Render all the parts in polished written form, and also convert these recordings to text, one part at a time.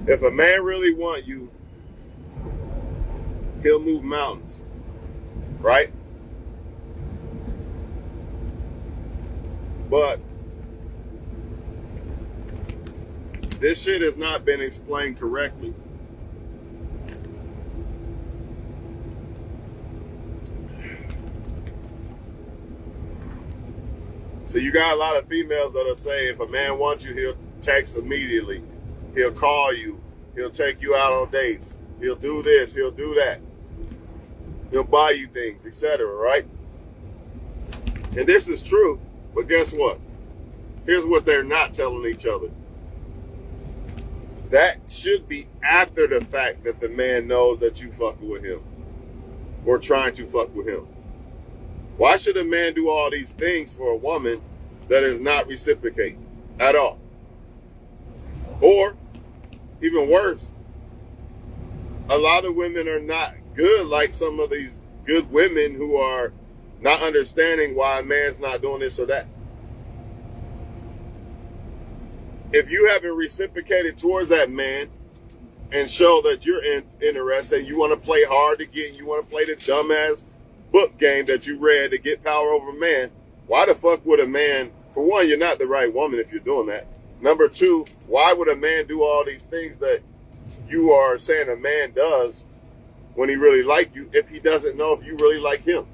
If a man really want you, he'll move mountains, right? But this shit has not been explained correctly. So you got a lot of females that'll say if a man wants you, he'll text immediately. He'll call you. He'll take you out on dates. He'll do this. He'll do that. He'll buy you things, etc. Right? And this is true. But guess what? Here's what they're not telling each other. That should be after the fact that the man knows that you fucking with him or trying to fuck with him. Why should a man do all these things for a woman that is not reciprocating at all? Or, even worse, a lot of women are not good like some of these good women who are not understanding why a man's not doing this or that. If you haven't reciprocated towards that man and show that you're interested, you want to play hard to get, you want to play the dumbass book game that you read to get power over a man, why the fuck would a man, for one, you're not the right woman if you're doing that. Number two, why would a man do all these things that you are saying a man does when he really like you if he doesn't know if you really like him?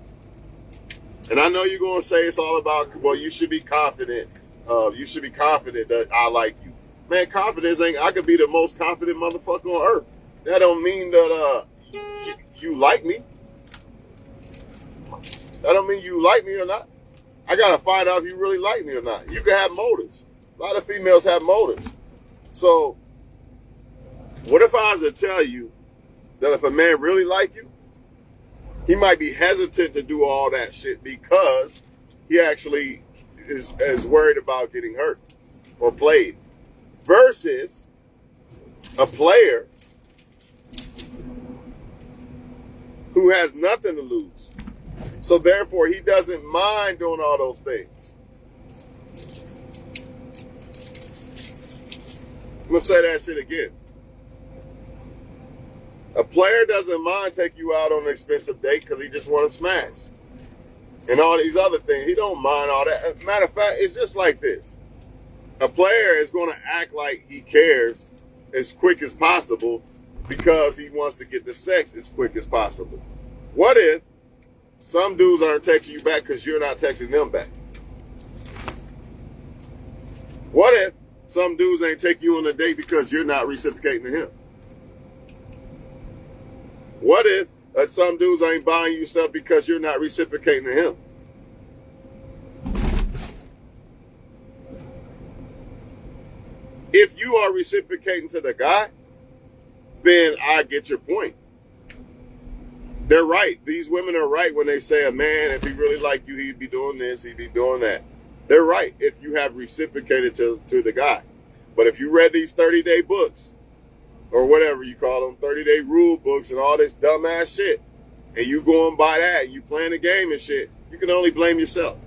And I know you're going to say it's all about, well, you should be confident. You should be confident that I like you. Man, confidence ain't, I could be the most confident motherfucker on earth. That don't mean that you like me. That don't mean you like me or not. I got to find out if you really like me or not. You can have motives. A lot of females have motives. So, what if I was to tell you that if a man really like you, he might be hesitant to do all that shit because he actually is worried about getting hurt or played, versus a player who has nothing to lose. So therefore, he doesn't mind doing all those things. I'm going to say that shit again. A player doesn't mind taking you out on an expensive date because he just want to smash. And all these other things. He don't mind all that. Matter of fact, it's just like this. A player is going to act like he cares as quick as possible because he wants to get the sex as quick as possible. What if some dudes aren't texting you back because you're not texting them back? What if some dudes ain't taking you on a date because you're not reciprocating to him? What if some dudes ain't buying you stuff because you're not reciprocating to him? If you are reciprocating to the guy, then I get your point. They're right. These women are right when they say a man, if he really liked you, he'd be doing this, he'd be doing that. They're right if you have reciprocated to the guy. But if you read these 30-day books, or whatever you call them, 30-day rule books and all this dumbass shit, and you going by that, and you playing the game and shit, you can only blame yourself.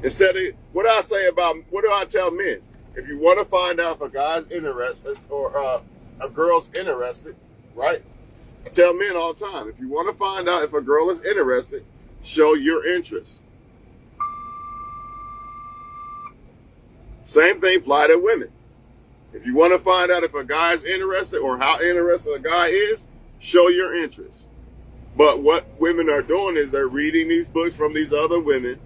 Instead of, what do I tell men? If you want to find out if a guy's interested or a girl's interested, right? I tell men all the time, if you want to find out if a girl is interested, show your interest. Same thing apply to women. If you want to find out if a guy's interested or how interested a guy is, show your interest. But what women are doing is they're reading these books from these other women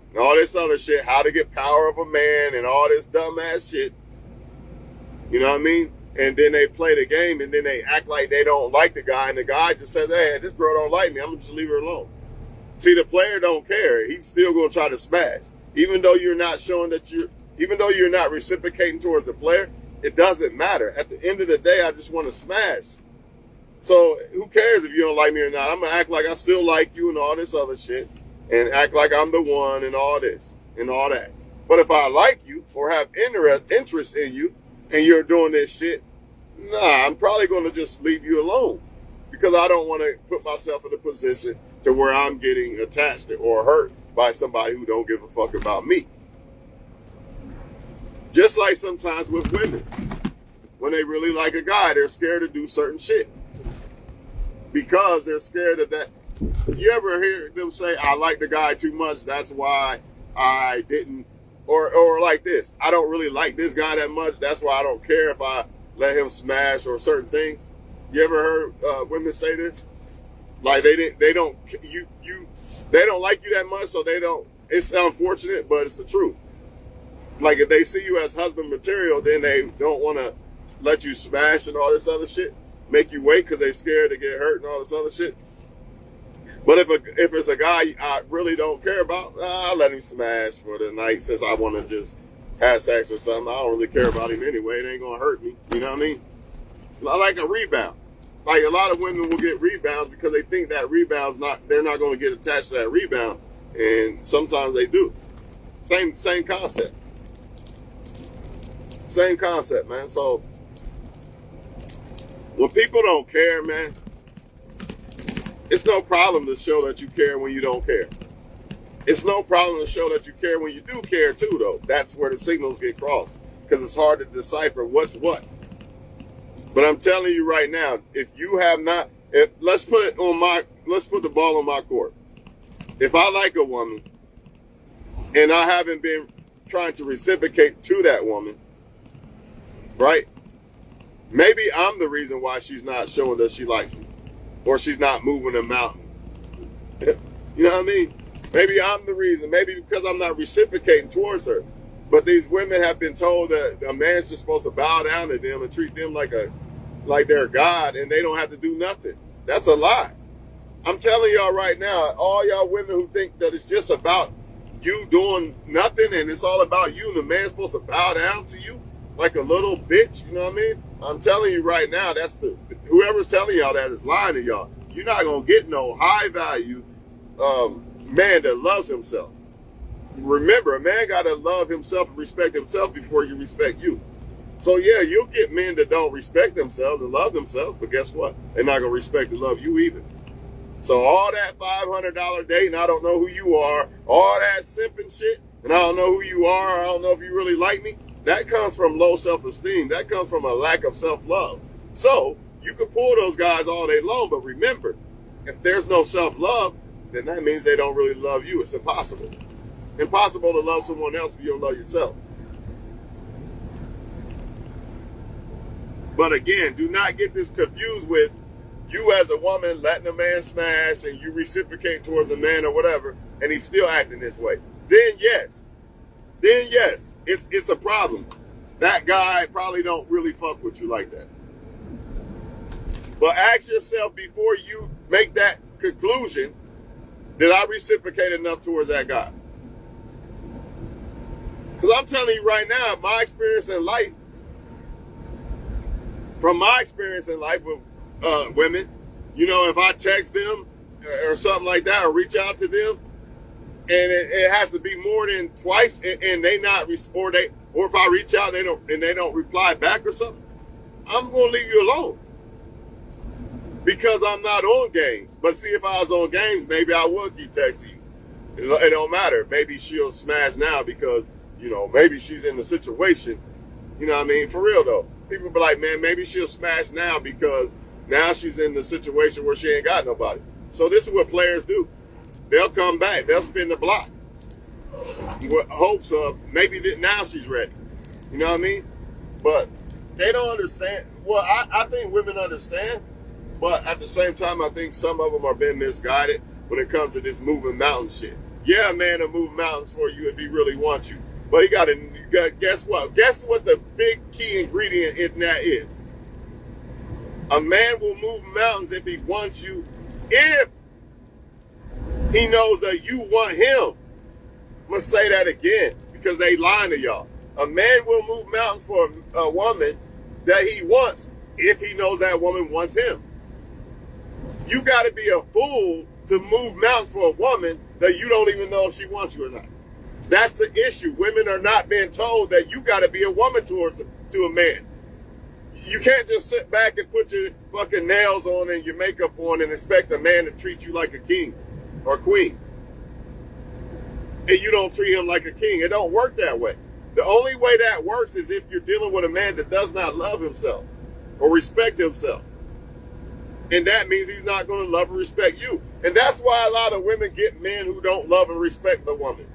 and all this other shit, how to get power of a man and all this dumbass shit. You know what I mean? And then they play the game and then they act like they don't like the guy and the guy just says, hey, this girl don't like me, I'm going to just leave her alone. See, the player don't care. He's still going to try to smash. Even though you're not showing that even though you're not reciprocating towards the player, it doesn't matter. At the end of the day, I just want to smash. So who cares if you don't like me or not? I'm going to act like I still like you and all this other shit and act like I'm the one and all this and all that. But if I like you or have interest in you and you're doing this shit, nah, I'm probably going to just leave you alone because I don't want to put myself in a position to where I'm getting attached or hurt by somebody who don't give a fuck about me. Just like sometimes with women, when they really like a guy, they're scared to do certain shit because they're scared of that. You ever hear them say, I like the guy too much, that's why I didn't, or like this, I don't really like this guy that much, that's why I don't care if I let him smash or certain things. You ever heard women say this? Like they don't like you that much, so they don't. It's unfortunate, but it's the truth. Like if they see you as husband material, then they don't want to let you smash and all this other shit, make you wait because they're scared to get hurt and all this other shit. But if it's a guy I really don't care about, I'll let him smash for the night since I want to just have sex or something. I don't really care about him anyway. It ain't gonna hurt me. You know what I mean? I like a rebound. Like a lot of women will get rebounds because they think that they're not going to get attached to that rebound, and sometimes they do. Same concept. Same concept, man. So when people don't care, man, it's no problem to show that you care when you don't care. It's no problem to show that you care when you do care too, though. That's where the signals get crossed because it's hard to decipher what's what. But I'm telling you right now, if you have not, let's put the ball on my court. If I like a woman and I haven't been trying to reciprocate to that woman, right? Maybe I'm the reason why she's not showing that she likes me, or she's not moving a mountain. You know what I mean? Maybe I'm the reason. Maybe because I'm not reciprocating towards her. But these women have been told that a man's just supposed to bow down to them and treat them like they're God, and they don't have to do nothing. That's a lie. I'm telling y'all right now, all y'all women who think that it's just about you doing nothing and it's all about you and the man's supposed to bow down to you like a little bitch, you know what I mean? I'm telling you right now, whoever's telling y'all that is lying to y'all. You're not going to get no high value man that loves himself. Remember, a man got to love himself and respect himself before you respect you. So yeah, you'll get men that don't respect themselves and love themselves, but guess what? They're not going to respect and love you either. So all that $500 date and I don't know who you are, all that simping shit, and I don't know who you are, I don't know if you really like me, that comes from low self-esteem. That comes from a lack of self-love. So you can pull those guys all day long, but remember, if there's no self-love, then that means they don't really love you. It's impossible. Impossible to love someone else if you don't love yourself. But again, do not get this confused with you as a woman letting a man smash and you reciprocate towards the man or whatever, and he's still acting this way. Then yes, it's a problem. That guy probably don't really fuck with you like that. But ask yourself before you make that conclusion, did I reciprocate enough towards that guy? Because I'm telling you right now, from my experience in life with women, you know, if I text them or something like that, or reach out to them, and it has to be more than twice, and they not or if I reach out and they don't reply back or something, I'm gonna leave you alone because I'm not on games. But see, if I was on games, maybe I would keep texting you. It don't matter. Maybe she'll smash now because, you know, maybe she's in the situation. You know what I mean? For real though, people be like, man, maybe she'll smash now because now she's in the situation where she ain't got nobody. So this is what players do. They'll come back. They'll spin the block with hopes of maybe that now she's ready. You know what I mean? But they don't understand. Well, I think women understand, but at the same time, I think some of them are being misguided when it comes to this moving mountain shit. Yeah, a man will move mountains for you if he really wants you. But you got guess what? Guess what the big key ingredient in that is? A man will move mountains if he wants you, if he knows that you want him. I'm going to say that again because they lying to y'all. A man will move mountains for a woman that he wants if he knows that woman wants him. You got to be a fool to move mountains for a woman that you don't even know if she wants you or not. That's the issue. Women are not being told that you got to be a woman to a man. You can't just sit back and put your fucking nails on and your makeup on and expect a man to treat you like a king or queen. and you don't treat him like a king. It don't work that way. The only way that works is if you're dealing with a man that does not love himself or respect himself. And that means he's not going to love and respect you. And that's why a lot of women get men who don't love and respect the woman.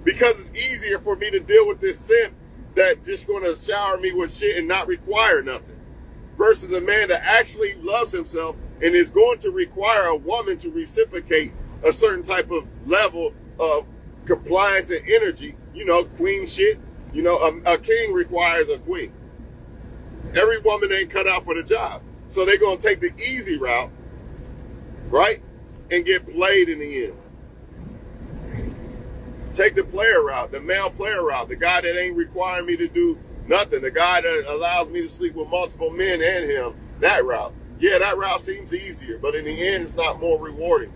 Because it's easier for me to deal with this simp that just going to shower me with shit and not require nothing. Versus a man that actually loves himself and is going to require a woman to reciprocate a certain type of level of compliance and energy. You know, queen shit. You know, a king requires a queen. Every woman ain't cut out for the job. So they're going to take the easy route, right? And get played in the end. Take the player route, the male player route, the guy that ain't requiring me to do nothing, the guy that allows me to sleep with multiple men and him, that route. Yeah, that route seems easier, but in the end, it's not more rewarding.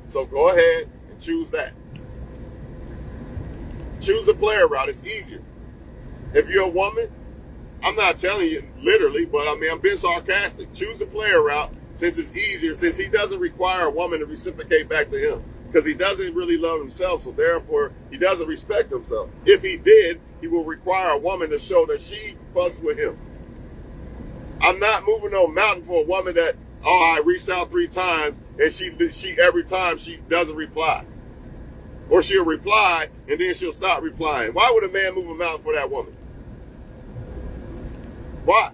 So go ahead and choose that. Choose the player route. It's easier. If you're a woman, I'm not telling you literally, but I mean, I'm being sarcastic. Choose the player route since it's easier, since he doesn't require a woman to reciprocate back to him. Because he doesn't really love himself, so therefore he doesn't respect himself. If he did, he will require a woman to show that she fucks with him. I'm not moving no mountain for a woman that, oh, I reached out 3 times and she every time she doesn't reply. Or she'll reply and then she'll stop replying. Why would a man move a mountain for that woman? Why?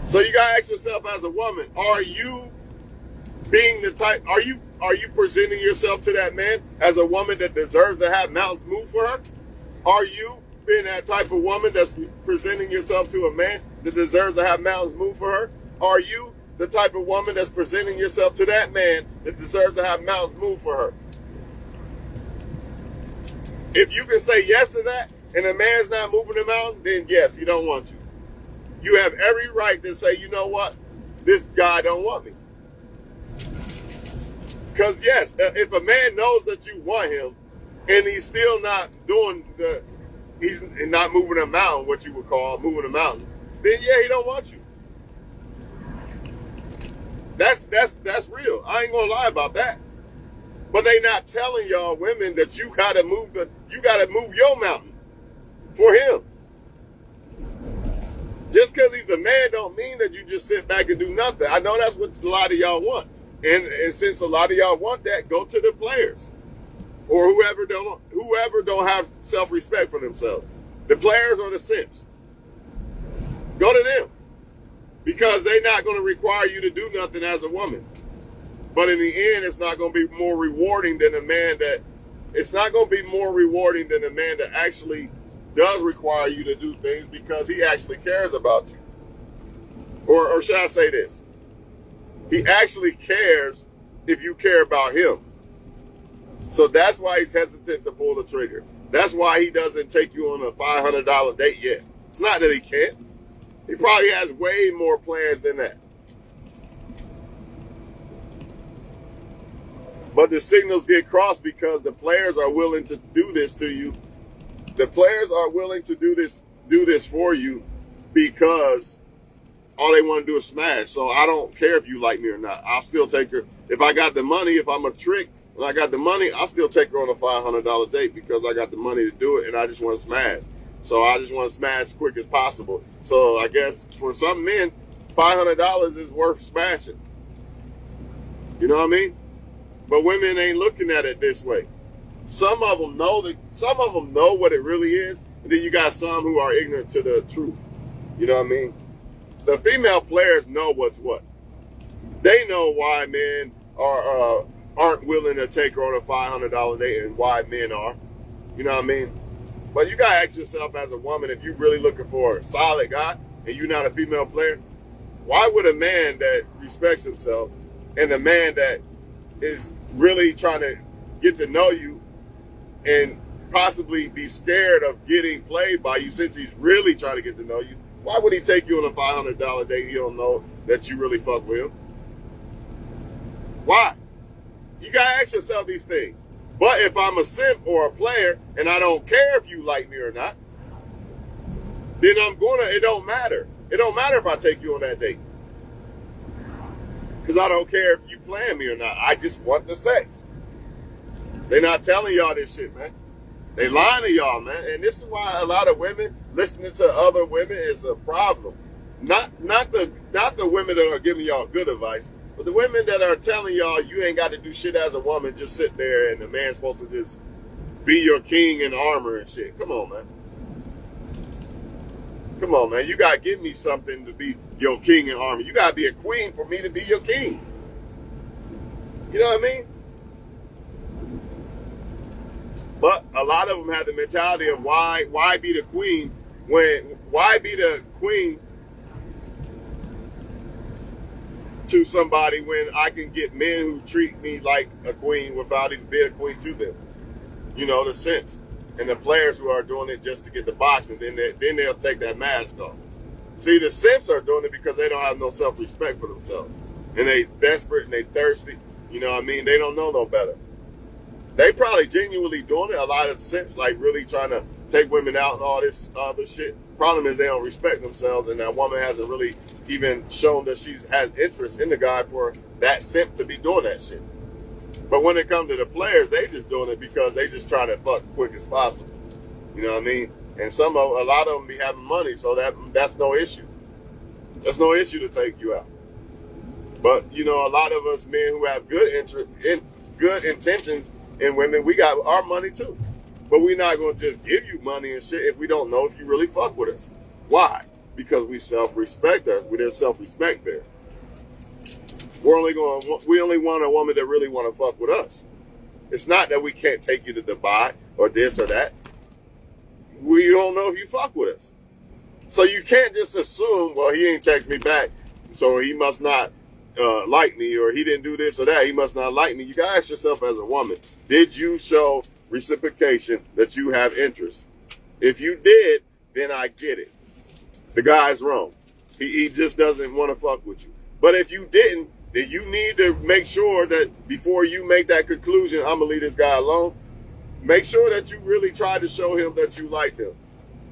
So you gotta ask yourself as a woman, are you being the type, are you presenting yourself to that man as a woman that deserves to have mountains move for her? Are you being that type of woman that's presenting yourself to a man that deserves to have mountains move for her? Are you the type of woman that's presenting yourself to that man that deserves to have mountains move for her? If you can say yes to that and a man's not moving the mountain, then yes, he don't want you. You have every right to say, you know what? This guy don't want me. Because yes, if a man knows that you want him and he's still not doing he's not moving a mountain, what you would call moving a mountain, then yeah, he don't want you. That's real. I ain't gonna lie about that. But they not telling y'all women that you gotta move your mountain for him. Just because he's the man don't mean that you just sit back and do nothing. I know that's what a lot of y'all want. And since a lot of y'all want that, go to the players or whoever don't have self-respect for themselves. The players or the simps. Go to them because they're not going to require you to do nothing as a woman. But in the end, it's not going to be more rewarding than a man that actually does require you to do things because he actually cares about you. Or should I say this? He actually cares if you care about him. So that's why he's hesitant to pull the trigger. That's why he doesn't take you on a $500 date yet. It's not that he can't. He probably has way more plans than that. But the signals get crossed because the players are willing to do this to you. The players are willing to do this for you because all they want to do is smash. So I don't care if you like me or not. I'll still take her. If I got the money, if I'm a trick, and I got the money, I'll still take her on a $500 date because I got the money to do it and I just want to smash. So I just want to smash as quick as possible. So I guess for some men, $500 is worth smashing. You know what I mean? But women ain't looking at it this way. Some of them know what it really is, and then you got some who are ignorant to the truth. You know what I mean? The female players know what's what. They know why men aren't willing to take her on a $500 date and why men are. You know what I mean? But you gotta ask yourself as a woman, if you're really looking for a solid guy and you're not a female player, why would a man that respects himself and a man that is really trying to get to know you and possibly be scared of getting played by you since he's really trying to get to know you, why would he take you on a $500 date? He don't know that you really fuck with him. Why? You gotta ask yourself these things. But if I'm a simp or a player and I don't care if you like me or not, then it don't matter. It don't matter if I take you on that date. Because I don't care if you playing me or not. I just want the sex. They not telling y'all this shit, man. They lying to y'all, man. And this is why a lot of women listening to other women is a problem. Not the women that are giving y'all good advice, but the women that are telling y'all you ain't got to do shit as a woman, just sit there and the man's supposed to just be your king in armor and shit. Come on, man. Come on, man. You got to give me something to be your king in armor. You got to be a queen for me to be your king. You know what I mean? But a lot of them have the mentality of why be the queen why be the queen to somebody when I can get men who treat me like a queen without even being a queen to them. You know, the simps and the players who are doing it just to get the box, and then they'll take that mask off. See, the simps are doing it because they don't have no self-respect for themselves. And they desperate and they thirsty. You know what I mean? They don't know no better. They probably genuinely doing it. A lot of simps like really trying to take women out and all this other shit. Problem is they don't respect themselves, and that woman hasn't really even shown that she's had interest in the guy for that simp to be doing that shit. But when it comes to the players, they just doing it because they just trying to fuck quick as possible. You know what I mean? And a lot of them be having money, so that's no issue. That's no issue to take you out. But you know, a lot of us men who have good intentions in women, we got our money too. But we're not going to just give you money and shit if we don't know if you really fuck with us. Why? Because we self-respect us. There's self-respect there. We only want a woman that really want to fuck with us. It's not that we can't take you to Dubai or this or that. We don't know if you fuck with us. So you can't just assume, well, he ain't text me back, so he must not like me, or he didn't do this or that, he must not like me. You gotta ask yourself as a woman, did you show reciprocation that you have interest? If you did, then I get it. The guy's wrong. He just doesn't want to fuck with you. But if you didn't, then you need to make sure that before you make that conclusion, I'm gonna leave this guy alone, make sure that you really try to show him that you like him.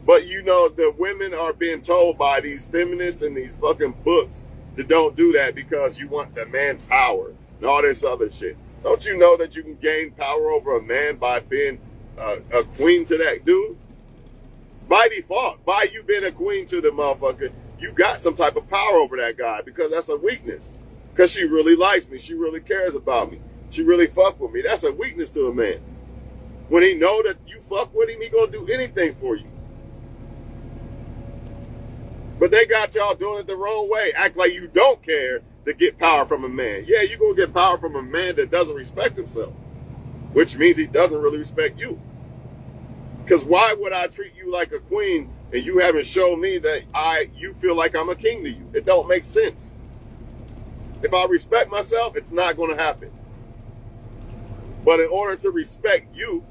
But you know, the women are being told by these feminists and these fucking books to don't do that because you want the man's power and all this other shit. Don't you know that you can gain power over a man by being a queen to that dude? By default, by you being a queen to the motherfucker, you got some type of power over that guy because that's a weakness. Because she really likes me. She really cares about me. She really fuck with me. That's a weakness to a man. When he know that you fuck with him, he gonna do anything for you. But they got y'all doing it the wrong way. Act like you don't care to get power from a man. Yeah, you gonna get power from a man that doesn't respect himself, which means he doesn't really respect you. Because why would I treat you like a queen and you haven't shown me that you feel like I'm a king to you? It don't make sense. If I respect myself, it's not going to happen. But in order to respect you,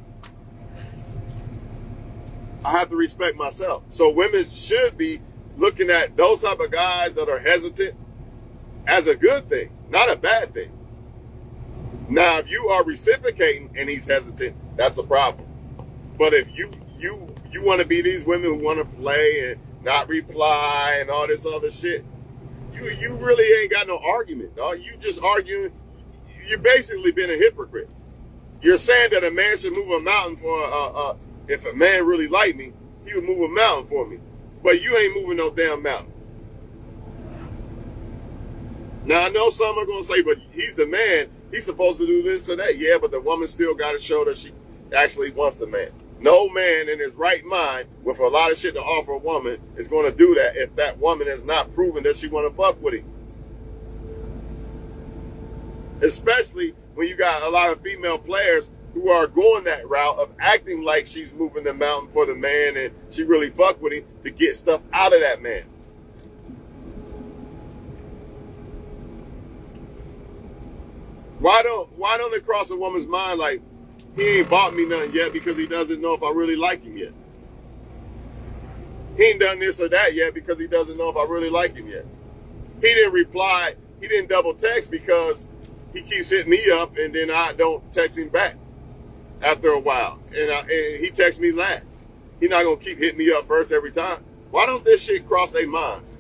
I have to respect myself. So women should be looking at those type of guys that are hesitant as a good thing, not a bad thing. Now, if you are reciprocating and he's hesitant, that's a problem. But if you want to be these women who want to play and not reply and all this other shit, you really ain't got no argument, dog. You just arguing. You're basically being a hypocrite. You're saying that a man should move a mountain for if a man really liked me, he would move a mountain for me. But you ain't moving no damn mountain. Now, I know some are going to say, but he's the man. He's supposed to do this or that. Yeah, but the woman still got to show that she actually wants the man. No man in his right mind with a lot of shit to offer a woman is going to do that if that woman has not proven that she want to fuck with him. Especially when you got a lot of female players who are going that route of acting like she's moving the mountain for the man and she really fuck with him to get stuff out of that man. Why don't it cross a woman's mind like, he ain't bought me nothing yet because he doesn't know if I really like him yet. He ain't done this or that yet because he doesn't know if I really like him yet. He didn't reply, he didn't double text because he keeps hitting me up and then I don't text him back after a while. And he texts me last. He's not going to keep hitting me up first every time. Why don't this shit cross their minds?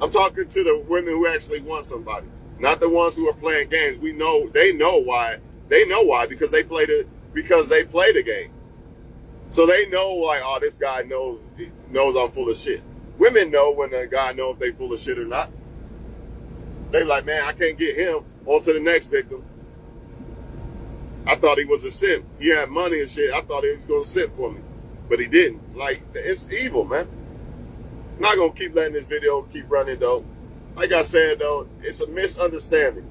I'm talking to the women who actually want somebody, not the ones who are playing games. They know why They know why, because they play the game. So they know, like, oh, this guy knows I'm full of shit. Women know when a guy knows if they full of shit or not. They like, man, I can't get him. On to the next victim. I thought he was a simp. He had money and shit. I thought he was going to simp for me. But he didn't. Like, it's evil, man. I'm not going to keep letting this video keep running, though. Like I said, though, it's a misunderstanding.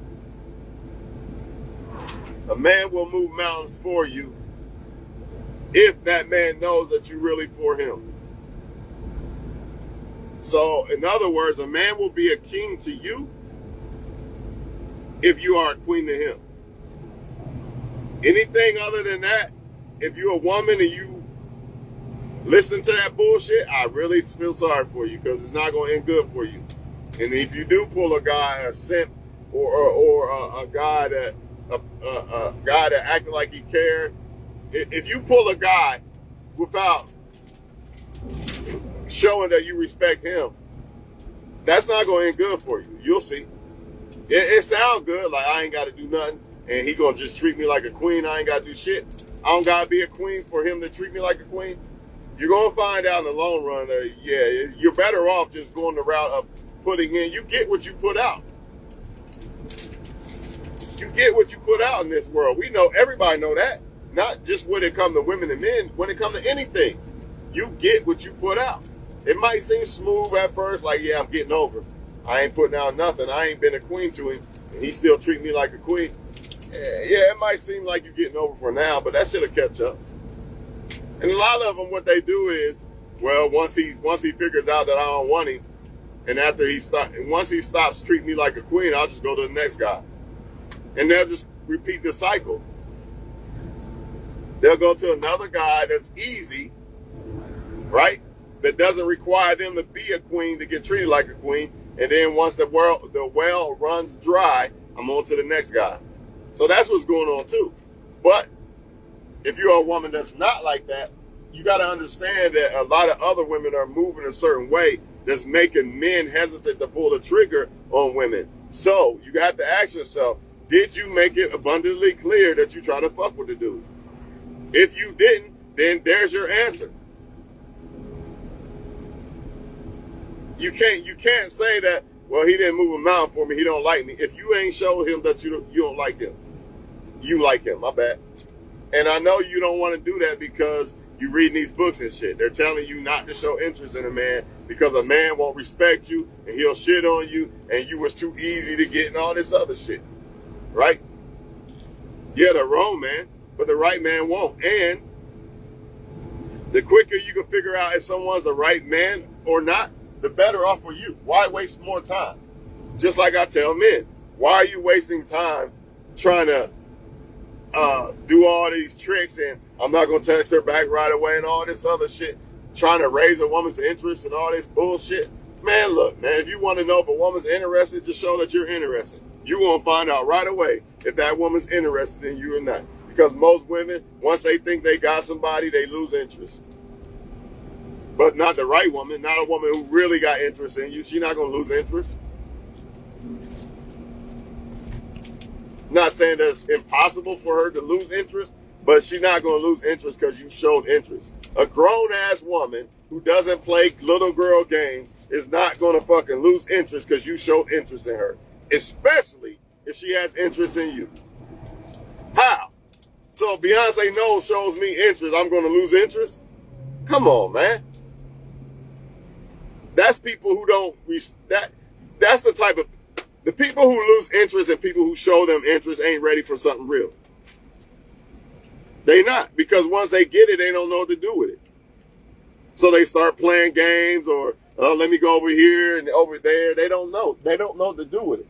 A man will move mountains for you if that man knows that you're really for him. So, in other words, a man will be a king to you if you are a queen to him. Anything other than that, if you're a woman and you listen to that bullshit, I really feel sorry for you, because it's not going to end good for you. And if you do pull a guy, a simp, or a guy that acting like he cared, if you pull a guy without showing that you respect him, that's not going to end good for you. You'll see. It sounds good, like I ain't got to do nothing, and he going to just treat me like a queen. I ain't got to do shit. I don't got to be a queen for him to treat me like a queen. You're going to find out in the long run, yeah, you're better off just going the route of putting in. You get what you put out. You get what you put out in this world. We know, everybody know that. Not just when it comes to women and men, when it comes to anything. You get what you put out. It might seem smooth at first, like, yeah, I'm getting over. I ain't putting out nothing. I ain't been a queen to him, and he still treat me like a queen. Yeah, it might seem like you're getting over for now, but that shit'll catch up. And a lot of them, what they do is, well, once he figures out that I don't want him, and once he stops treating me like a queen, I'll just go to the next guy. And they'll just repeat the cycle. They'll go to another guy that's easy, right? That doesn't require them to be a queen to get treated like a queen. And then once the well runs dry, I'm on to the next guy. So that's what's going on too. But if you're a woman that's not like that, you got to understand that a lot of other women are moving a certain way that's making men hesitate to pull the trigger on women. So you got to ask yourself, did you make it abundantly clear that you're trying to fuck with the dude? If you didn't, then there's your answer. You can't say that, well, he didn't move a mountain for me, he don't like me. If you ain't showed him that you don't like him, you like him, my bad. And I know you don't want to do that because you reading these books and shit. They're telling you not to show interest in a man because a man won't respect you and he'll shit on you and you was too easy to get and all this other shit. Right? Yeah, they're wrong, man, but the right man won't. And the quicker you can figure out if someone's the right man or not, the better off for you. Why waste more time? Just like I tell men, why are you wasting time trying to do all these tricks and I'm not going to text her back right away and all this other shit, trying to raise a woman's interest and all this bullshit? Man, look, man, if you want to know if a woman's interested, just show that you're interested. You're going to find out right away if that woman's interested in you or not. Because most women, once they think they got somebody, they lose interest. But not the right woman, not a woman who really got interest in you. She's not going to lose interest. Not saying that it's impossible for her to lose interest, but she's not going to lose interest because you showed interest. A grown-ass woman who doesn't play little girl games is not going to fucking lose interest because you showed interest in her. Especially if she has interest in you. How? So if Beyonce Knowles shows me interest, I'm going to lose interest? Come on, man. That's people who don't, that's the type of, the people who lose interest and people who show them interest ain't ready for something real. They not, because once they get it, they don't know what to do with it. So they start playing games or, let me go over here and over there. They don't know. They don't know what to do with it.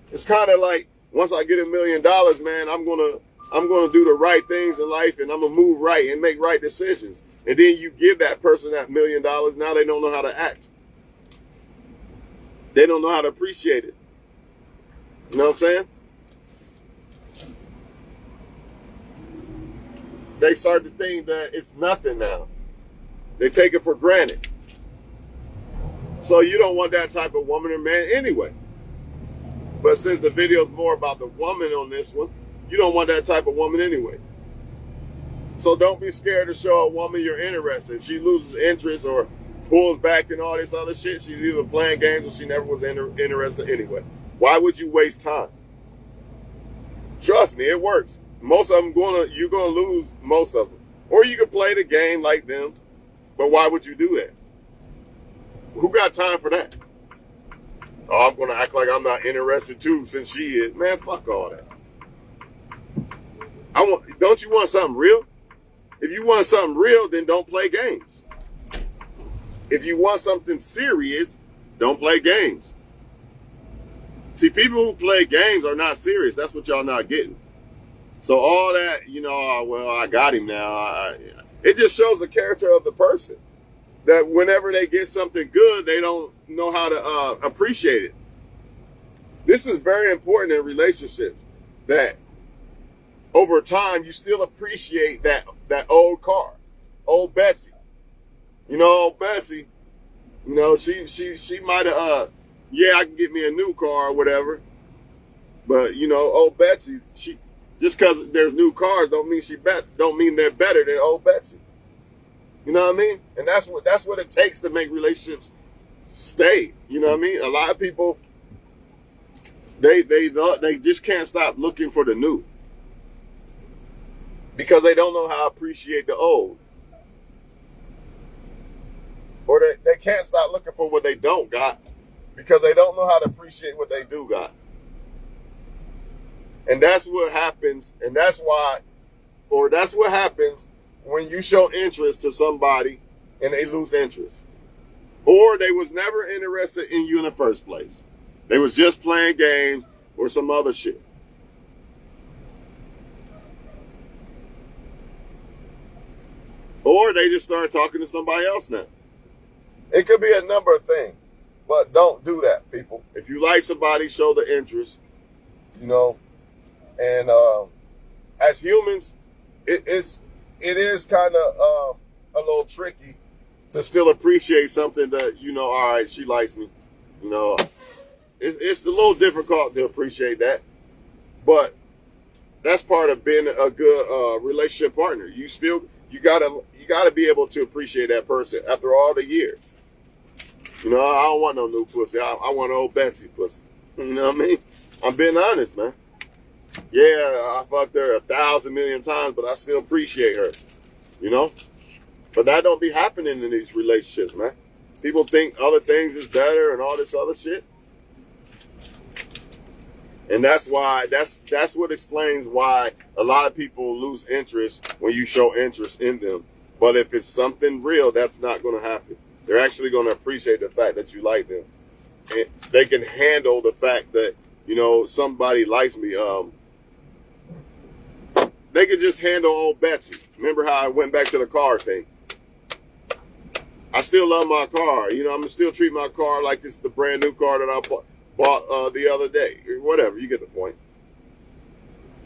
It's kind of like, once I get $1 million, man, I'm gonna do the right things in life and I'm gonna move right and make right decisions. And then you give that person that $1 million, now they don't know how to act. They don't know how to appreciate it. You know what I'm saying? They start to think that it's nothing now. They take it for granted. So you don't want that type of woman or man anyway. But since the video is more about the woman on this one, You don't want that type of woman anyway. So don't be scared to show a woman you're interested. If she loses interest or pulls back and all this other shit, she's either playing games or she never was interested anyway. Why would you waste time? Trust me, it works. Most of them you're gonna lose most of them. Or you can play the game like them, but why would you do that? Who got time for that? Oh, I'm gonna act like I'm not interested too since she is. Man, fuck all that. Don't you want something real? If you want something real, then don't play games. If you want something serious, don't play games. See, people who play games are not serious. That's what y'all not getting. So all that, well, I got him now. It just shows the character of the person. That whenever they get something good, they don't know how to appreciate it. This is very important in relationships. That over time, you still appreciate that old car, old Betsy. Old Betsy, she might have, I can get me a new car or whatever. But, old Betsy, just because there's new cars don't mean they're better than old Betsy. You know what I mean? And that's what it takes to make relationships stay. You know what I mean? A lot of people, they just can't stop looking for the new. Because they don't know how to appreciate the old. Or they can't stop looking for what they don't got. Because they don't know how to appreciate what they do got. And that's what happens. And that's what happens when you show interest to somebody and they lose interest. Or they was never interested in you in the first place. They was just playing games or some other shit. Or they just start talking to somebody else now. It could be a number of things. But don't do that, people. If you like somebody, show the interest. And as humans, it is kind of a little tricky to still appreciate something that, all right, she likes me. It's a little difficult to appreciate that. But that's part of being a good relationship partner. You gotta be able to appreciate that person after all the years. I don't want no new pussy. I want old Betsy pussy. You know what I mean? I'm being honest, man. Yeah, I fucked her 1,000 million times, but I still appreciate her. But that don't be happening in these relationships, man. People think other things is better and all this other shit. And that's what explains why a lot of people lose interest when you show interest in them. But if it's something real, that's not going to happen. They're actually going to appreciate the fact that you like them. And they can handle the fact that, somebody likes me. They can just handle old Betsy. Remember how I went back to the car thing? I still love my car. I'm going to still treat my car like it's the brand new car that I bought the other day. Whatever, you get the point.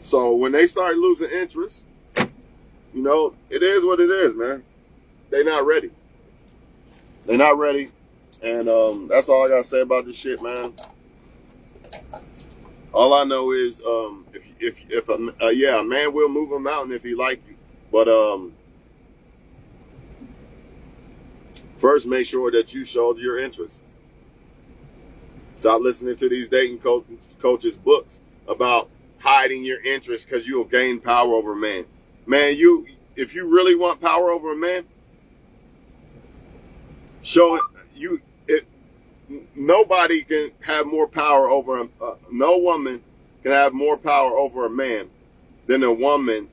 So when they start losing interest, it is what it is, man. They're not ready. They're not ready. And that's all I got to say about this shit, man. All I know is if a man will move a mountain if he like you. But first make sure that you showed your interest. Stop listening to these dating coaches' books about hiding your interest because you'll gain power over a man. Man, if you really want power over a man, show it. Nobody can have more power over no woman can have more power over a man than a woman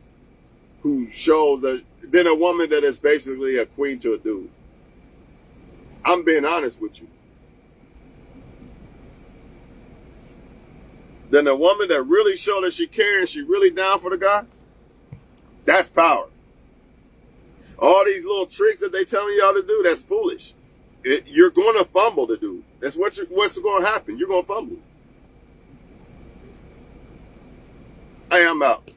than a woman that is basically a queen to a dude. I'm being honest with you. Then a woman that really showed that she cares and she really down for the guy, that's power. All these little tricks that they telling y'all to do, that's foolish. You're going to fumble the dude. That's what's going to happen. You're going to fumble. Hey, I'm out.